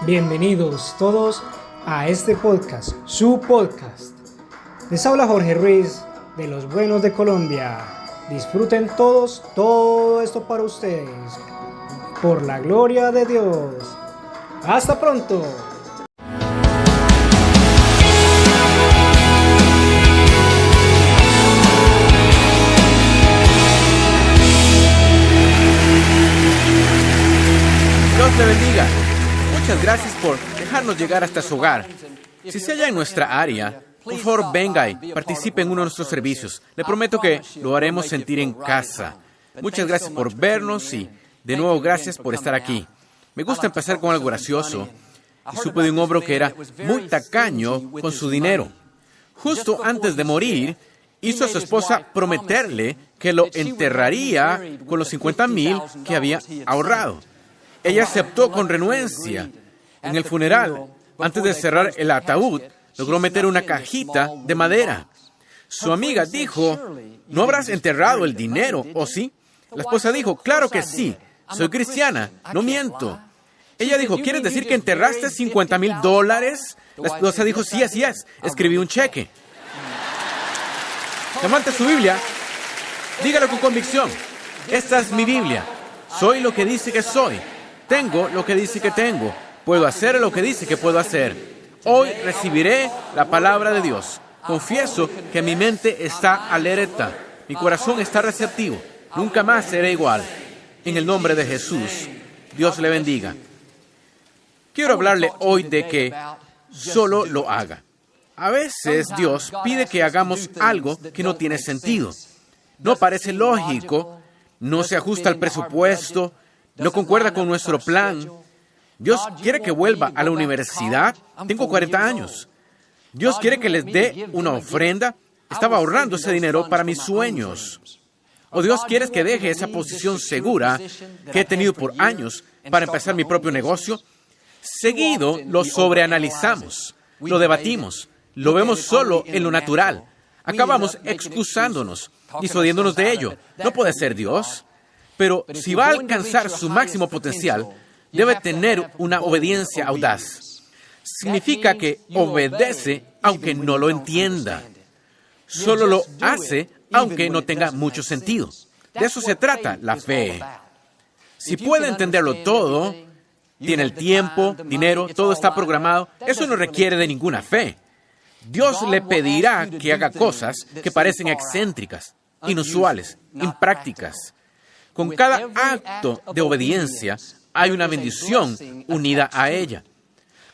Bienvenidos todos a este podcast, su podcast. Les habla Jorge Ruiz de Los Buenos de Colombia. Disfruten todos todo esto para ustedes, por la gloria de Dios. ¡Hasta pronto! Dios le bendiga. Muchas gracias por dejarnos llegar hasta su hogar. Si se halla en nuestra área, por favor venga y participe en uno de nuestros servicios. Le prometo que lo haremos sentir en casa. Muchas gracias por vernos y de nuevo gracias por estar aquí. Me gusta empezar con algo gracioso. Y supe de un hombre que era muy tacaño con su dinero. Justo antes de morir, hizo a su esposa prometerle que lo enterraría con los 50,000 que había ahorrado. Ella aceptó con renuencia. En el funeral, antes de cerrar el ataúd, logró meter una cajita de madera. Su amiga dijo, ¿no habrás enterrado el dinero, o sí? La esposa dijo, claro que sí, soy cristiana, no miento. Ella dijo, ¿quieres decir que enterraste $50,000? La esposa dijo, sí, así es, escribí un cheque. Levante su Biblia, dígalo con convicción, esta es mi Biblia, soy lo que dice que soy. Tengo lo que dice que tengo. Puedo hacer lo que dice que puedo hacer. Hoy recibiré la palabra de Dios. Confieso que mi mente está alerta. Mi corazón está receptivo. Nunca más seré igual. En el nombre de Jesús, Dios le bendiga. Quiero hablarle hoy de que solo lo haga. A veces Dios pide que hagamos algo que no tiene sentido. No parece lógico, no se ajusta al presupuesto, no concuerda con nuestro plan. Dios quiere que vuelva a la universidad. Tengo 40 años. Dios quiere que les dé una ofrenda. Estaba ahorrando ese dinero para mis sueños. O Dios quiere que deje esa posición segura que he tenido por años para empezar mi propio negocio. Seguido lo sobreanalizamos, lo debatimos, lo vemos solo en lo natural. Acabamos excusándonos, disuadiéndonos de ello. No puede ser Dios. Pero si va a alcanzar su máximo potencial, debe tener una obediencia audaz. Significa que obedece aunque no lo entienda. Solo lo hace aunque no tenga mucho sentido. De eso se trata la fe. Si puede entenderlo todo, tiene el tiempo, dinero, todo está programado, eso no requiere de ninguna fe. Dios le pedirá que haga cosas que parecen excéntricas, inusuales, imprácticas. Con cada acto de obediencia hay una bendición unida a ella.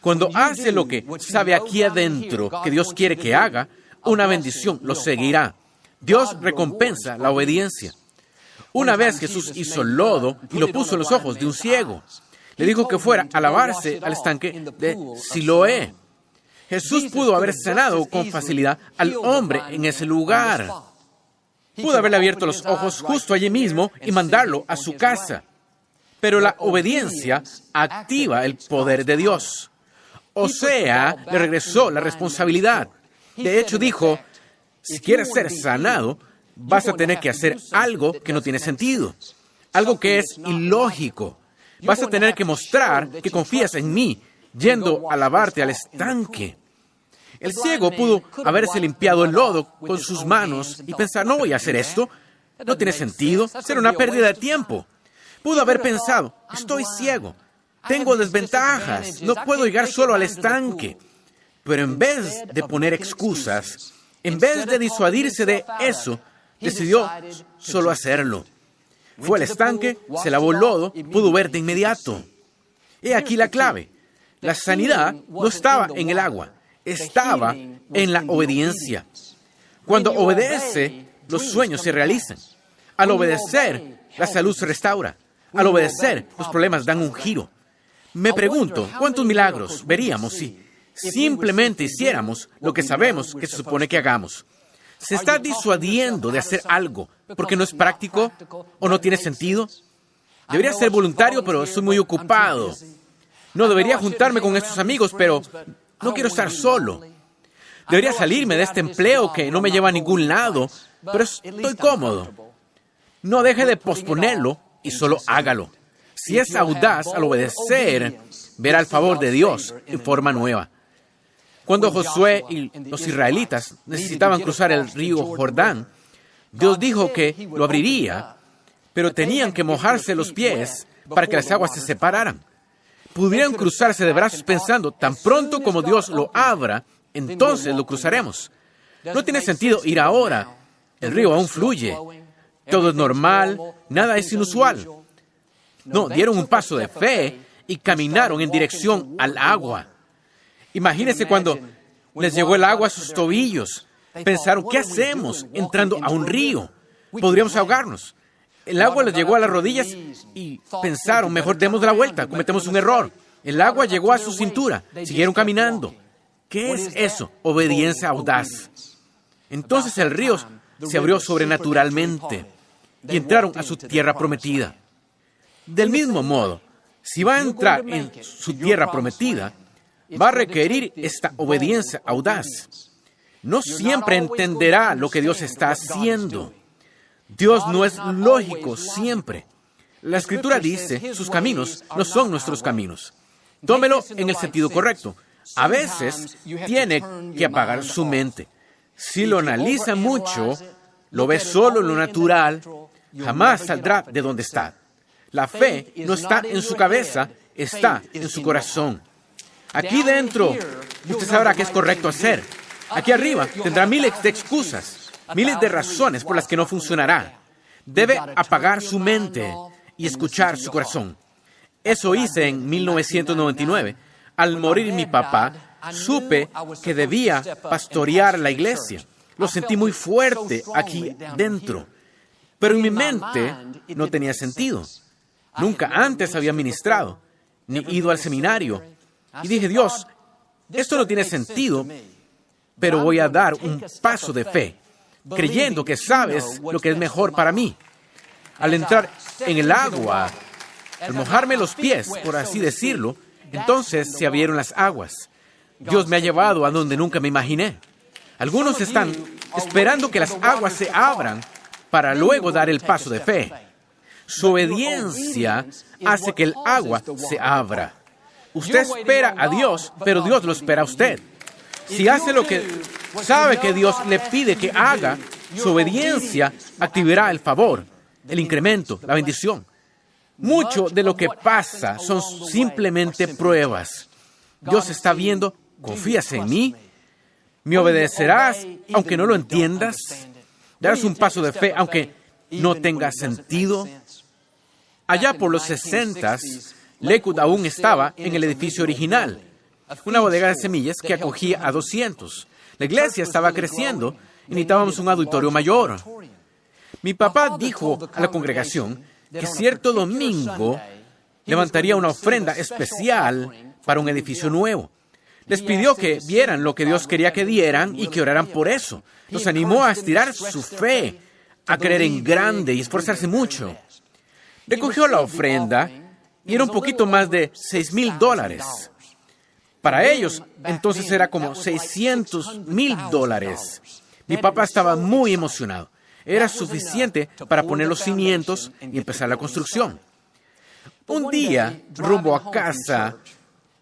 Cuando hace lo que sabe aquí adentro que Dios quiere que haga, una bendición lo seguirá. Dios recompensa la obediencia. Una vez Jesús hizo lodo y lo puso en los ojos de un ciego. Le dijo que fuera a lavarse al estanque de Siloé. Jesús pudo haber sanado con facilidad al hombre en ese lugar. Pudo haberle abierto los ojos justo allí mismo y mandarlo a su casa. Pero la obediencia activa el poder de Dios. O sea, le regresó la responsabilidad. De hecho, dijo, si quieres ser sanado, vas a tener que hacer algo que no tiene sentido. Algo que es ilógico. Vas a tener que mostrar que confías en mí, yendo a lavarte al estanque. El ciego pudo haberse limpiado el lodo con sus manos y pensar, no voy a hacer esto, no tiene sentido, será una pérdida de tiempo. Pudo haber pensado, estoy ciego, tengo desventajas, no puedo llegar solo al estanque. Pero en vez de poner excusas, en vez de disuadirse de eso, decidió solo hacerlo. Fue al estanque, se lavó el lodo, pudo ver de inmediato. He aquí la clave. La sanidad no estaba en el agua. Estaba en la obediencia. Cuando obedece, los sueños se realizan. Al obedecer, la salud se restaura. Al obedecer, los problemas dan un giro. Me pregunto, ¿cuántos milagros veríamos si simplemente hiciéramos lo que sabemos que se supone que hagamos? ¿Se está disuadiendo de hacer algo porque no es práctico o no tiene sentido? Debería ser voluntario, pero estoy muy ocupado. No debería juntarme con estos amigos, pero no quiero estar solo. Debería salirme de este empleo que no me lleva a ningún lado, pero estoy cómodo. No deje de posponerlo y solo hágalo. Si es audaz al obedecer, verá el favor de Dios en forma nueva. Cuando Josué y los israelitas necesitaban cruzar el río Jordán, Dios dijo que lo abriría, pero tenían que mojarse los pies para que las aguas se separaran. Pudieron cruzarse de brazos pensando, tan pronto como Dios lo abra, entonces lo cruzaremos. No tiene sentido ir ahora. El río aún fluye. Todo es normal, nada es inusual. No, dieron un paso de fe y caminaron en dirección al agua. Imagínense cuando les llegó el agua a sus tobillos. Pensaron, ¿qué hacemos entrando a un río? Podríamos ahogarnos. El agua les llegó a las rodillas y pensaron, mejor demos la vuelta, cometemos un error. El agua llegó a su cintura, siguieron caminando. ¿Qué es eso? Obediencia audaz. Entonces el río se abrió sobrenaturalmente y entraron a su tierra prometida. Del mismo modo, si va a entrar en su tierra prometida, va a requerir esta obediencia audaz. No siempre entenderá lo que Dios está haciendo. Dios no es lógico siempre. La Escritura dice, sus caminos no son nuestros caminos. Tómelo en el sentido correcto. A veces tiene que apagar su mente. Si lo analiza mucho, lo ve solo en lo natural, jamás saldrá de donde está. La fe no está en su cabeza, está en su corazón. Aquí dentro, usted sabrá qué es correcto hacer. Aquí arriba tendrá miles de excusas, miles de razones por las que no funcionará. Debe apagar su mente y escuchar su corazón. Eso hice en 1999. Al morir mi papá, supe que debía pastorear la iglesia. Lo sentí muy fuerte aquí dentro. Pero en mi mente no tenía sentido. Nunca antes había ministrado, ni ido al seminario. Y dije, Dios, esto no tiene sentido, pero voy a dar un paso de fe, creyendo que sabes lo que es mejor para mí. Al entrar en el agua, al mojarme los pies, por así decirlo, entonces se abrieron las aguas. Dios me ha llevado a donde nunca me imaginé. Algunos están esperando que las aguas se abran para luego dar el paso de fe. Su obediencia hace que el agua se abra. Usted espera a Dios, pero Dios lo espera a usted. Si hace lo que sabe que Dios le pide que haga, su obediencia activará el favor, el incremento, la bendición. Mucho de lo que pasa son simplemente pruebas. Dios está viendo, ¿confías en mí? ¿Me obedecerás aunque no lo entiendas? ¿Darás un paso de fe aunque no tenga sentido? Allá por los 60s, Lakewood aún estaba en el edificio original, una bodega de semillas que acogía a 200. La iglesia estaba creciendo y necesitábamos un auditorio mayor. Mi papá dijo a la congregación que cierto domingo levantaría una ofrenda especial para un edificio nuevo. Les pidió que vieran lo que Dios quería que dieran y que oraran por eso. Los animó a estirar su fe, a creer en grande y esforzarse mucho. Recogió la ofrenda y era un poquito más de $6,000. Para ellos, entonces era como $600,000. Mi papá estaba muy emocionado. Era suficiente para poner los cimientos y empezar la construcción. Un día, rumbo a casa,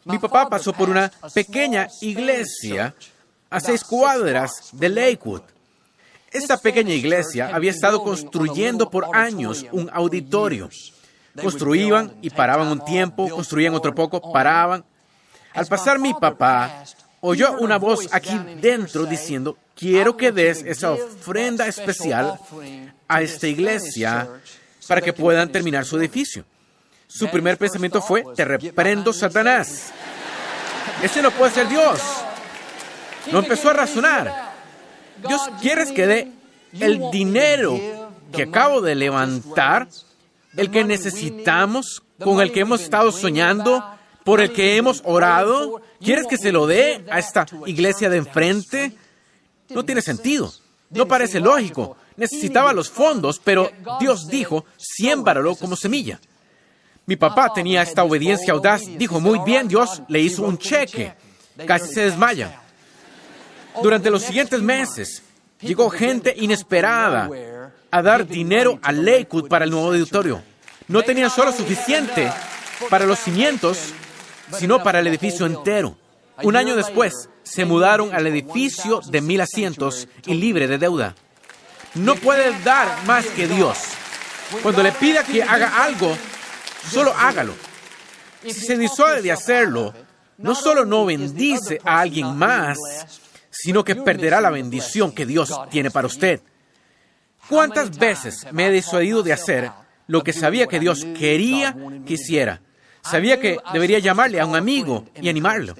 mi papá pasó por una pequeña iglesia a 6 cuadras de Lakewood. Esta pequeña iglesia había estado construyendo por años un auditorio. Construían y paraban un tiempo, construían otro poco, paraban. Al pasar mi papá, oyó una voz aquí dentro diciendo, quiero que des esa ofrenda especial a esta iglesia para que puedan terminar su edificio. Su primer pensamiento fue, te reprendo, Satanás. Ese no puede ser Dios. No empezó a razonar. Dios, ¿quieres que dé el dinero que acabo de levantar, el que necesitamos, con el que hemos estado soñando, por el que hemos orado? ¿Quieres que se lo dé a esta iglesia de enfrente? No tiene sentido. No parece lógico. Necesitaba los fondos, pero Dios dijo, siémbralo como semilla. Mi papá tenía esta obediencia audaz. Dijo, muy bien, Dios le hizo un cheque. Casi se desmaya. Durante los siguientes meses, llegó gente inesperada a dar dinero a Lakewood para el nuevo auditorio. No tenían solo suficiente para los cimientos, sino para el edificio entero. Un año después, se mudaron al edificio de 1,000 asientos y libre de deuda. No puede dar más que Dios. Cuando le pida que haga algo, solo hágalo. Si se disuade de hacerlo, no solo no bendice a alguien más, sino que perderá la bendición que Dios tiene para usted. ¿Cuántas veces me he disuadido de hacer lo que sabía que Dios quería que hiciera? Sabía que debería llamarle a un amigo y animarlo.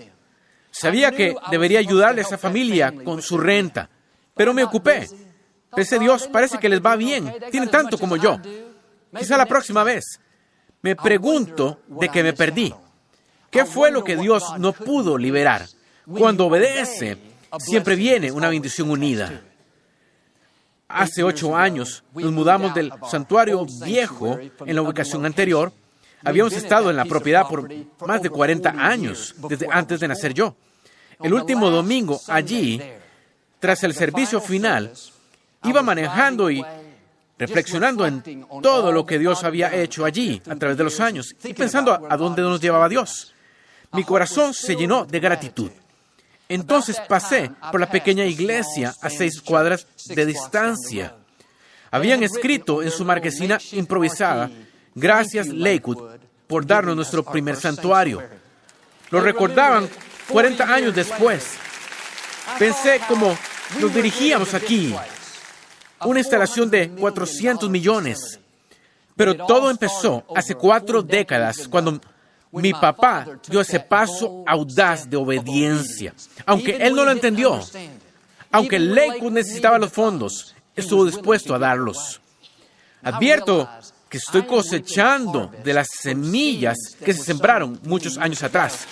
Sabía que debería ayudarle a esa familia con su renta, pero me ocupé. Pensé, Dios, parece que les va bien, tienen tanto como yo. Quizá la próxima vez. Me pregunto de qué me perdí. ¿Qué fue lo que Dios no pudo liberar? Cuando obedece, siempre viene una bendición unida. Hace 8 años nos mudamos del santuario viejo en la ubicación anterior. Habíamos estado en la propiedad por más de 40 años, desde antes de nacer yo. El último domingo allí, tras el servicio final, iba manejando y reflexionando en todo lo que Dios había hecho allí a través de los años y pensando a dónde nos llevaba Dios. Mi corazón se llenó de gratitud. Entonces pasé por la pequeña iglesia a 6 cuadras de distancia. Habían escrito en su marquesina improvisada: "Gracias, Lakewood, por darnos nuestro primer santuario". Lo recordaban 40 años después. Pensé cómo nos dirigíamos aquí. Una instalación de 400 millones. Pero todo empezó hace 4 décadas, cuando mi papá dio ese paso audaz de obediencia. Aunque él no lo entendió, aunque Lakewood necesitaba los fondos, estuvo dispuesto a darlos. Advierto que estoy cosechando de las semillas que se sembraron muchos años atrás.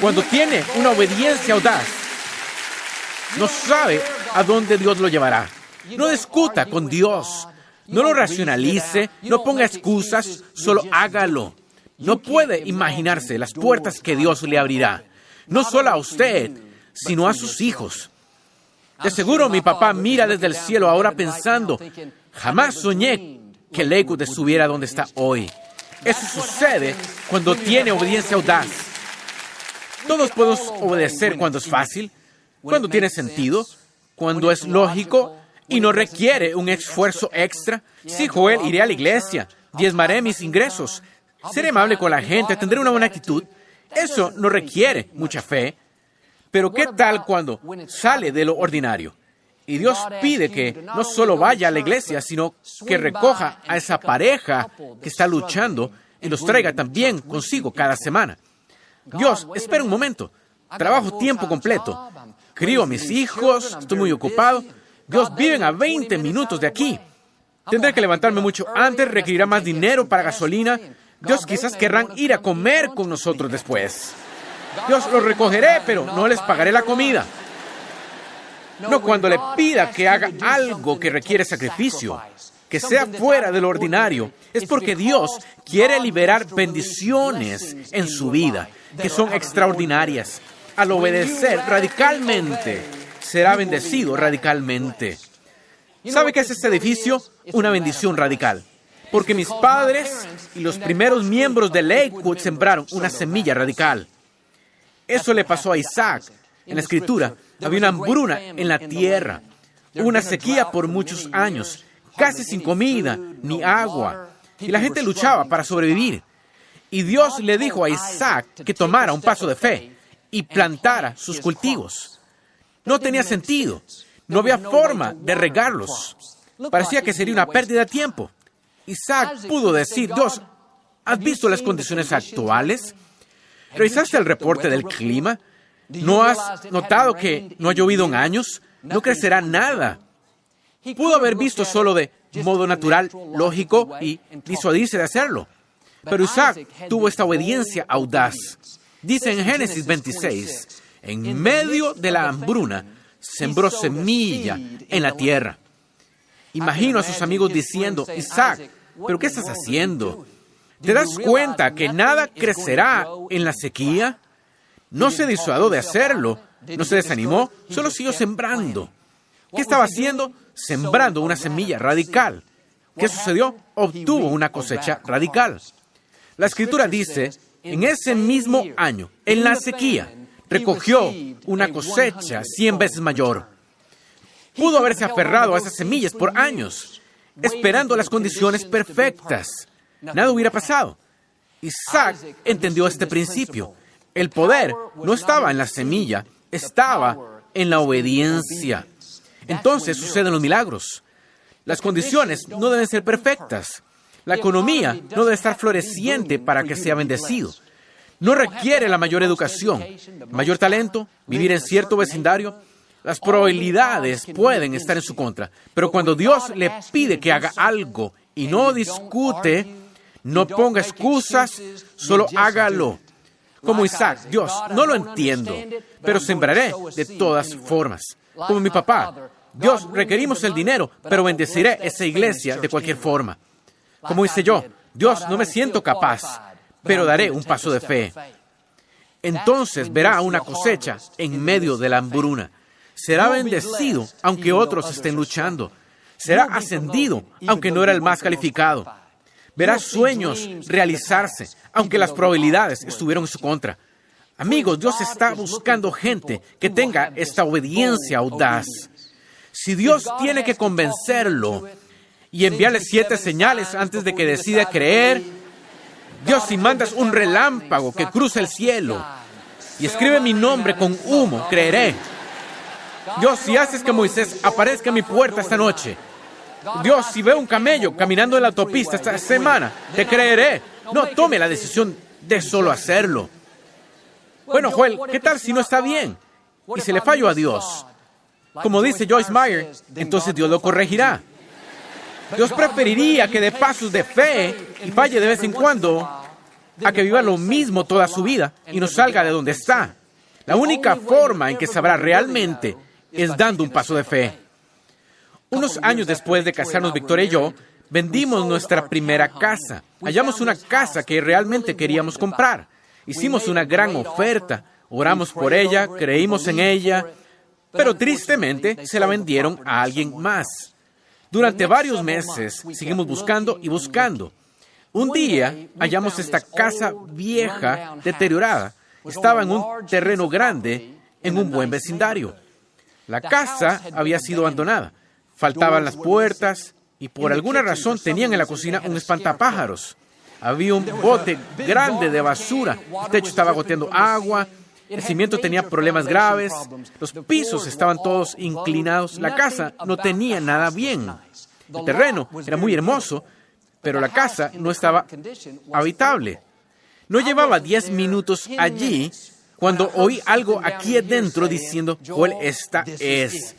Cuando tiene una obediencia audaz, no sabe a dónde Dios lo llevará. No discuta con Dios, no lo racionalice, no ponga excusas, solo hágalo. No puede imaginarse las puertas que Dios le abrirá, no solo a usted, sino a sus hijos. De seguro mi papá mira desde el cielo ahora pensando: jamás soñé que Lakewood estuviera donde está hoy. Eso sucede cuando tiene obediencia audaz. Todos podemos obedecer cuando es fácil, cuando tiene sentido, cuando es lógico y no requiere un esfuerzo extra. Sí, Joel, iré a la iglesia, diezmaré mis ingresos, seré amable con la gente, tendré una buena actitud. Eso no requiere mucha fe. Pero ¿qué tal cuando sale de lo ordinario? Y Dios pide que no solo vaya a la iglesia, sino que recoja a esa pareja que está luchando y los traiga también consigo cada semana. Dios, espera un momento. Trabajo tiempo completo. Crío a mis hijos, estoy muy ocupado. Dios, viven a 20 minutos de aquí. Tendré que levantarme mucho antes, requerirá más dinero para gasolina. Dios, quizás querrán ir a comer con nosotros después. Dios, los recogeré, pero no les pagaré la comida. No cuando le pida que haga algo que requiere sacrificio, que sea fuera de lo ordinario, es porque Dios quiere liberar bendiciones en su vida, que son extraordinarias. Al obedecer radicalmente, será bendecido radicalmente. ¿Sabe qué es este edificio? Una bendición radical. Porque mis padres y los primeros miembros de Lakewood sembraron una semilla radical. Eso le pasó a Isaac. En la Escritura había una hambruna en la tierra, una sequía por muchos años, casi sin comida ni agua, y la gente luchaba para sobrevivir. Y Dios le dijo a Isaac que tomara un paso de fe y plantara sus cultivos. No tenía sentido, no había forma de regarlos. Parecía que sería una pérdida de tiempo. Isaac pudo decir: Dios, ¿has visto las condiciones actuales? ¿Revisaste el reporte del clima? ¿No has notado que no ha llovido en años? No crecerá nada. Pudo haber visto solo de modo natural, lógico, y disuadirse de hacerlo. Pero Isaac tuvo esta obediencia audaz. Dice en Génesis 26, en medio de la hambruna, sembró semilla en la tierra. Imagino a sus amigos diciendo: Isaac, ¿pero qué estás haciendo? ¿Te das cuenta que nada crecerá en la sequía? No se disuadió de hacerlo, no se desanimó, solo siguió sembrando. ¿Qué estaba haciendo? Sembrando una semilla radical. ¿Qué sucedió? Obtuvo una cosecha radical. La Escritura dice, en ese mismo año, en la sequía, recogió una cosecha 100 veces mayor. Pudo haberse aferrado a esas semillas por años, esperando las condiciones perfectas. Nada hubiera pasado. Isaac entendió este principio. El poder no estaba en la semilla, estaba en la obediencia. Entonces suceden los milagros. Las condiciones no deben ser perfectas. La economía no debe estar floreciente para que sea bendecido. No requiere la mayor educación, mayor talento, vivir en cierto vecindario. Las probabilidades pueden estar en su contra, pero cuando Dios le pide que haga algo y no discute, no ponga excusas, solo hágalo. Como Isaac, Dios, no lo entiendo, pero sembraré de todas formas. Como mi papá, Dios, requerimos el dinero, pero bendeciré esa iglesia de cualquier forma. Como hice yo, Dios, no me siento capaz, pero daré un paso de fe. Entonces verá una cosecha en medio de la hambruna. Será bendecido, aunque otros estén luchando. Será ascendido, aunque no era el más calificado. Verá sueños realizarse, aunque las probabilidades estuvieron en su contra. Amigos, Dios está buscando gente que tenga esta obediencia audaz. Si Dios tiene que convencerlo y enviarle 7 señales antes de que decida creer, Dios, si mandas un relámpago que cruce el cielo y escribe mi nombre con humo, creeré. Dios, si haces que Moisés aparezca en mi puerta esta noche, Dios, si veo un camello caminando en la autopista esta semana, te creeré. No tome la decisión de solo hacerlo. Bueno, Joel, ¿qué tal si no está bien? Y se le falló a Dios. Como dice Joyce Meyer, entonces Dios lo corregirá. Dios preferiría que dé pasos de fe y falle de vez en cuando a que viva lo mismo toda su vida y no salga de donde está. La única forma en que sabrá realmente es dando un paso de fe. Unos años después de casarnos, Victoria y yo, vendimos nuestra primera casa. Hallamos una casa que realmente queríamos comprar. Hicimos una gran oferta, oramos por ella, creímos en ella, pero tristemente se la vendieron a alguien más. Durante varios meses seguimos buscando y buscando. Un día hallamos esta casa vieja, deteriorada. Estaba en un terreno grande, en un buen vecindario. La casa había sido abandonada. Faltaban las puertas y por alguna razón tenían en la cocina un espantapájaros. Había un bote grande de basura. El techo estaba goteando agua. El cimiento tenía problemas graves. Los pisos estaban todos inclinados. La casa no tenía nada bien. El terreno era muy hermoso, pero la casa no estaba habitable. No llevaba 10 minutos allí cuando oí algo aquí adentro diciendo, Joel, esta es.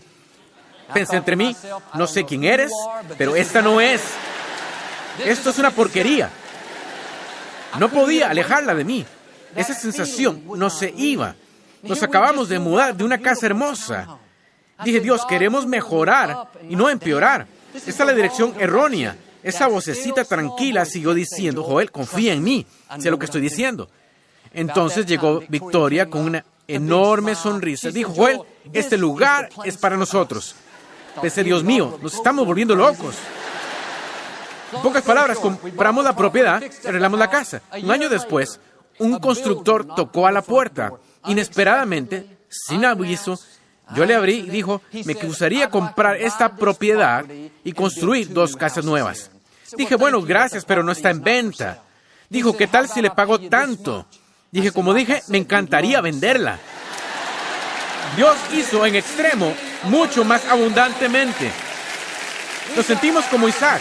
Pensé entre mí, no sé quién eres, pero esta no es. Esto es una porquería. No podía alejarla de mí. Esa sensación no se iba. Nos acabamos de mudar de una casa hermosa. Dije, Dios, queremos mejorar y no empeorar. Esta es la dirección errónea. Esa vocecita tranquila siguió diciendo, Joel, confía en mí. Sé lo que estoy diciendo. Entonces llegó Victoria con una enorme sonrisa. Dijo, Joel, este lugar es para nosotros. Pensé, Dios mío, nos estamos volviendo locos. En pocas palabras, compramos la propiedad y arreglamos la casa. Un año después, un constructor tocó a la puerta. Inesperadamente, sin aviso, yo le abrí y dijo, me gustaría comprar esta propiedad y construir 2 casas nuevas. Dije, bueno, gracias, pero no está en venta. Dijo, ¿qué tal si le pago tanto? Dije, como dije, me encantaría venderla. Dios hizo en extremo mucho más abundantemente. Nos sentimos como Isaac.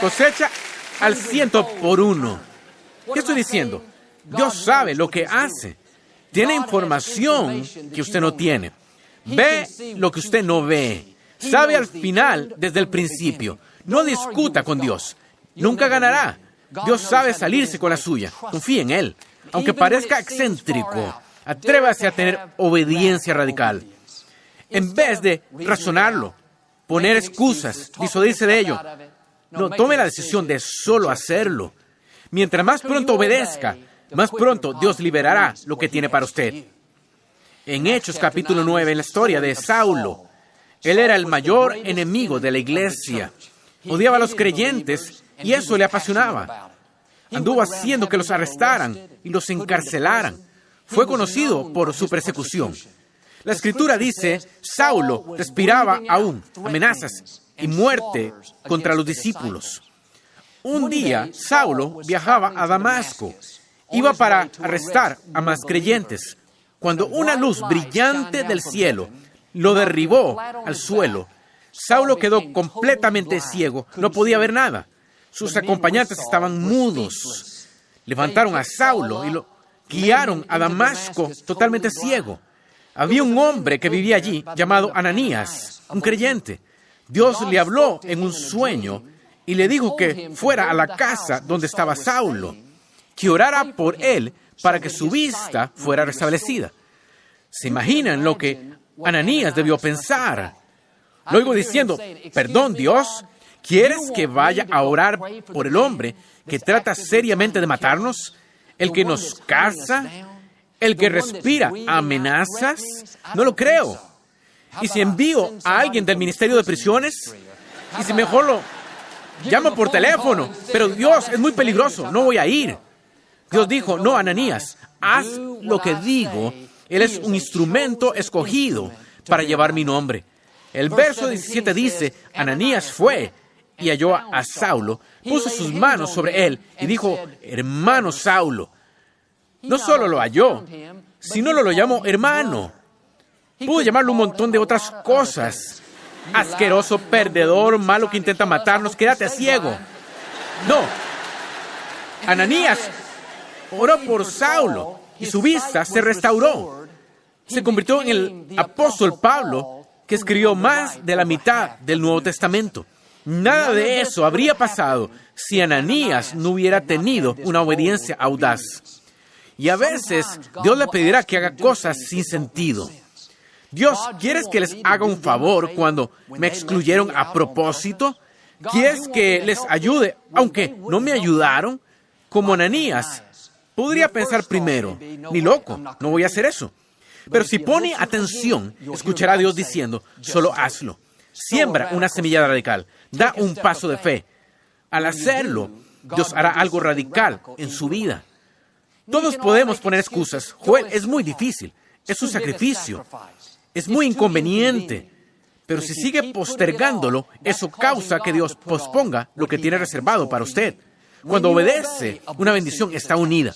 Cosecha al 100 por 1. ¿Qué estoy diciendo? Dios sabe lo que hace. Tiene información que usted no tiene. Ve lo que usted no ve. Sabe al final desde el principio. No discuta con Dios. Nunca ganará. Dios sabe salirse con la suya. Confíe en Él. Aunque parezca excéntrico, atrévase a tener obediencia radical. En vez de razonarlo, poner excusas, disuadirse de ello, no, tome la decisión de solo hacerlo. Mientras más pronto obedezca, más pronto Dios liberará lo que tiene para usted. En Hechos capítulo 9, en la historia de Saulo, él era el mayor enemigo de la iglesia. Odiaba a los creyentes y eso le apasionaba. Anduvo haciendo que los arrestaran y los encarcelaran. Fue conocido por su persecución. La Escritura dice, Saulo respiraba aún amenazas y muerte contra los discípulos. Un día, Saulo viajaba a Damasco. Iba para arrestar a más creyentes, cuando una luz brillante del cielo lo derribó al suelo. Saulo quedó completamente ciego, no podía ver nada. Sus acompañantes estaban mudos. Levantaron a Saulo y lo guiaron a Damasco totalmente ciego. Había un hombre que vivía allí llamado Ananías, un creyente. Dios le habló en un sueño y le dijo que fuera a la casa donde estaba Saulo, que orara por él para que su vista fuera restablecida. ¿Se imaginan lo que Ananías debió pensar? Lo oigo diciendo, perdón, Dios, ¿quieres que vaya a orar por el hombre que trata seriamente de matarnos? ¿El que nos caza? ¿El que respira amenazas? No lo creo. ¿Y si envío a alguien del Ministerio de Prisiones? ¿Y si mejor lo llamo por teléfono? Pero Dios, es muy peligroso, no voy a ir. Dios dijo, no, Ananías, haz lo que digo. Él es un instrumento escogido para llevar mi nombre. El verso 17 dice, Ananías fue y halló a Saulo, puso sus manos sobre él y dijo, hermano Saulo. No solo lo halló, sino lo llamó hermano. Pudo llamarlo un montón de otras cosas. Asqueroso, perdedor, malo que intenta matarnos, quédate ciego. No. Ananías oró por Saulo y su vista se restauró. Se convirtió en el apóstol Pablo, que escribió más de la mitad del Nuevo Testamento. Nada de eso habría pasado si Ananías no hubiera tenido una obediencia audaz. Y a veces Dios le pedirá que haga cosas sin sentido. Dios, ¿quieres que les haga un favor cuando me excluyeron a propósito? ¿Quieres que les ayude aunque no me ayudaron? Como Ananías, podría pensar primero, ni loco, no voy a hacer eso. Pero si pone atención, escuchará a Dios diciendo, solo hazlo. Siembra una semilla radical, da un paso de fe. Al hacerlo, Dios hará algo radical en su vida. Todos podemos poner excusas. Joel, es muy difícil, es un sacrificio, es muy inconveniente. Pero si sigue postergándolo, eso causa que Dios posponga lo que tiene reservado para usted. Cuando obedece, una bendición está unida.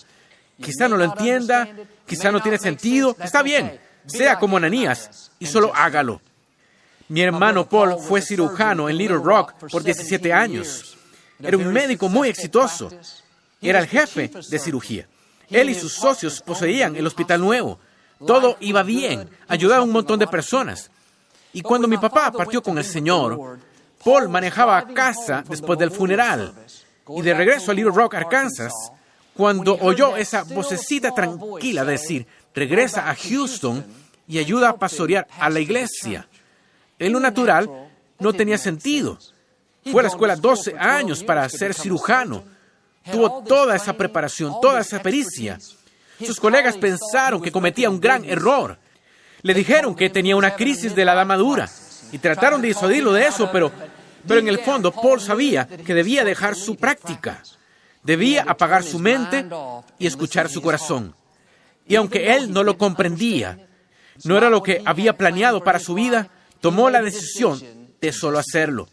Quizá no lo entienda, quizá no tiene sentido. Está bien, sea como Ananías y solo hágalo. Mi hermano Paul fue cirujano en Little Rock por 17 años. Era un médico muy exitoso. Era el jefe de cirugía. Él y sus socios poseían el hospital nuevo. Todo iba bien. Ayudaba a un montón de personas. Y cuando mi papá partió con el Señor, Paul manejaba a casa después del funeral. Y de regreso a Little Rock, Arkansas, cuando oyó esa vocecita tranquila decir, regresa a Houston y ayuda a pastorear a la iglesia. En lo natural, no tenía sentido. Fue a la escuela 12 años para ser cirujano. Tuvo toda esa preparación, toda esa pericia. Sus colegas pensaron que cometía un gran error. Le dijeron que tenía una crisis de la edad madura y trataron de disuadirlo de eso, pero en el fondo Paul sabía que debía dejar su práctica. Debía apagar su mente y escuchar su corazón. Y aunque él no lo comprendía, no era lo que había planeado para su vida, tomó la decisión de solo hacerlo.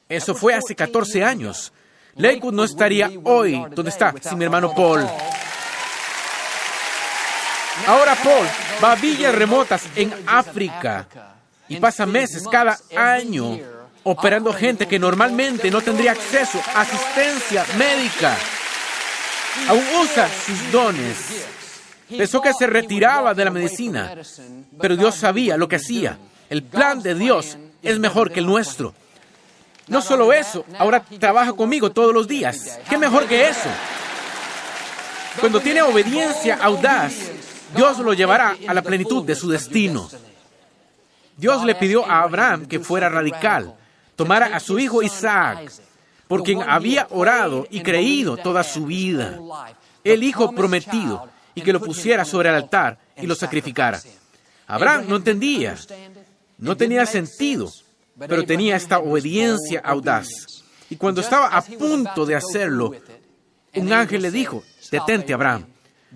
Eso fue hace 14 años. Lakewood no estaría hoy donde está sin mi hermano Paul. Ahora Paul va a villas remotas en África y pasa meses cada año operando gente que normalmente no tendría acceso a asistencia médica. Aún usa sus dones. Pensó que se retiraba de la medicina, pero Dios sabía lo que hacía. El plan de Dios es mejor que el nuestro. No solo eso, ahora trabaja conmigo todos los días. ¿Qué mejor que eso? Cuando tiene obediencia audaz, Dios lo llevará a la plenitud de su destino. Dios le pidió a Abraham que fuera radical, tomara a su hijo Isaac, por quien había orado y creído toda su vida, el hijo prometido, y que lo pusiera sobre el altar y lo sacrificara. Abraham no entendía, no tenía sentido, pero tenía esta obediencia audaz. Y cuando estaba a punto de hacerlo, un ángel le dijo, detente, Abraham,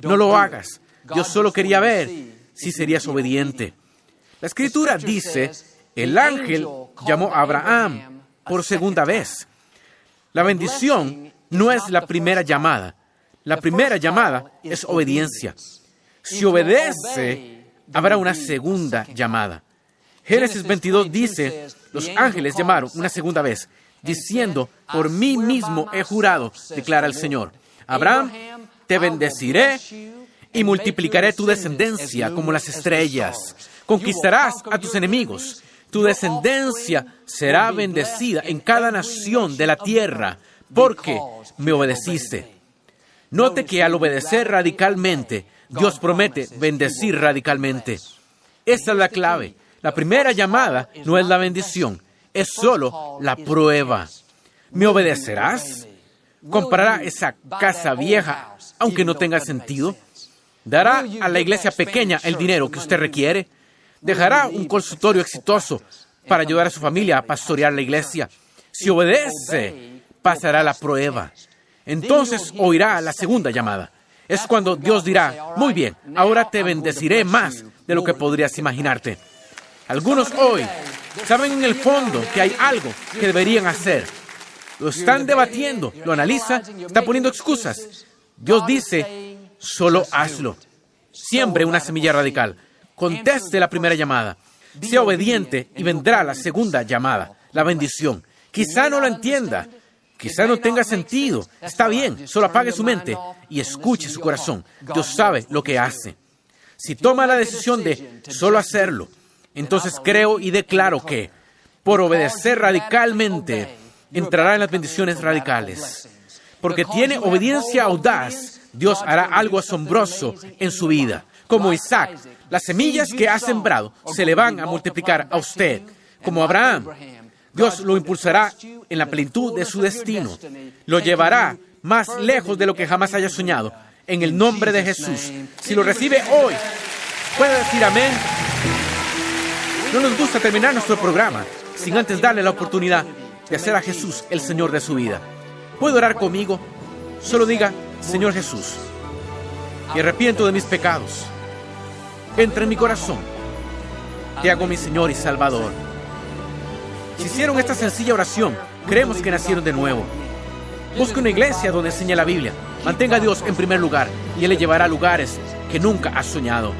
no lo hagas. Dios solo quería ver si serías obediente. La Escritura dice, el ángel llamó a Abraham por segunda vez. La bendición no es la primera llamada. La primera llamada es obediencia. Si obedece, habrá una segunda llamada. Génesis 22 dice, los ángeles llamaron una segunda vez, diciendo, por mí mismo he jurado, declara el Señor. Abraham, te bendeciré y multiplicaré tu descendencia como las estrellas. Conquistarás a tus enemigos. Tu descendencia será bendecida en cada nación de la tierra, porque me obedeciste. Note que al obedecer radicalmente, Dios promete bendecir radicalmente. Esa es la clave. La primera llamada no es la bendición, es solo la prueba. ¿Me obedecerás? ¿Comprará esa casa vieja, aunque no tenga sentido? ¿Dará a la iglesia pequeña el dinero que usted requiere? ¿Dejará un consultorio exitoso para ayudar a su familia a pastorear la iglesia? Si obedece, pasará la prueba. Entonces oirá la segunda llamada. Es cuando Dios dirá, muy bien, ahora te bendeciré más de lo que podrías imaginarte. Algunos hoy saben en el fondo que hay algo que deberían hacer. Lo están debatiendo, lo analizan, están poniendo excusas. Dios dice, solo hazlo. Siembre una semilla radical. Conteste la primera llamada. Sea obediente y vendrá la segunda llamada, la bendición. Quizá no lo entienda. Quizá no tenga sentido. Está bien, solo apague su mente y escuche su corazón. Dios sabe lo que hace. Si toma la decisión de solo hacerlo, entonces creo y declaro que, por obedecer radicalmente, entrará en las bendiciones radicales. Porque tiene obediencia audaz, Dios hará algo asombroso en su vida. Como Isaac, las semillas que ha sembrado se le van a multiplicar a usted. Como Abraham, Dios lo impulsará en la plenitud de su destino. Lo llevará más lejos de lo que jamás haya soñado. En el nombre de Jesús. Si lo recibe hoy, puede decir amén. No nos gusta terminar nuestro programa sin antes darle la oportunidad de hacer a Jesús el Señor de su vida. ¿Puede orar conmigo? Solo diga, Señor Jesús, me arrepiento de mis pecados. Entra en mi corazón. Te hago mi Señor y Salvador. Si hicieron esta sencilla oración, creemos que nacieron de nuevo. Busque una iglesia donde enseñe la Biblia. Mantenga a Dios en primer lugar y Él le llevará a lugares que nunca has soñado.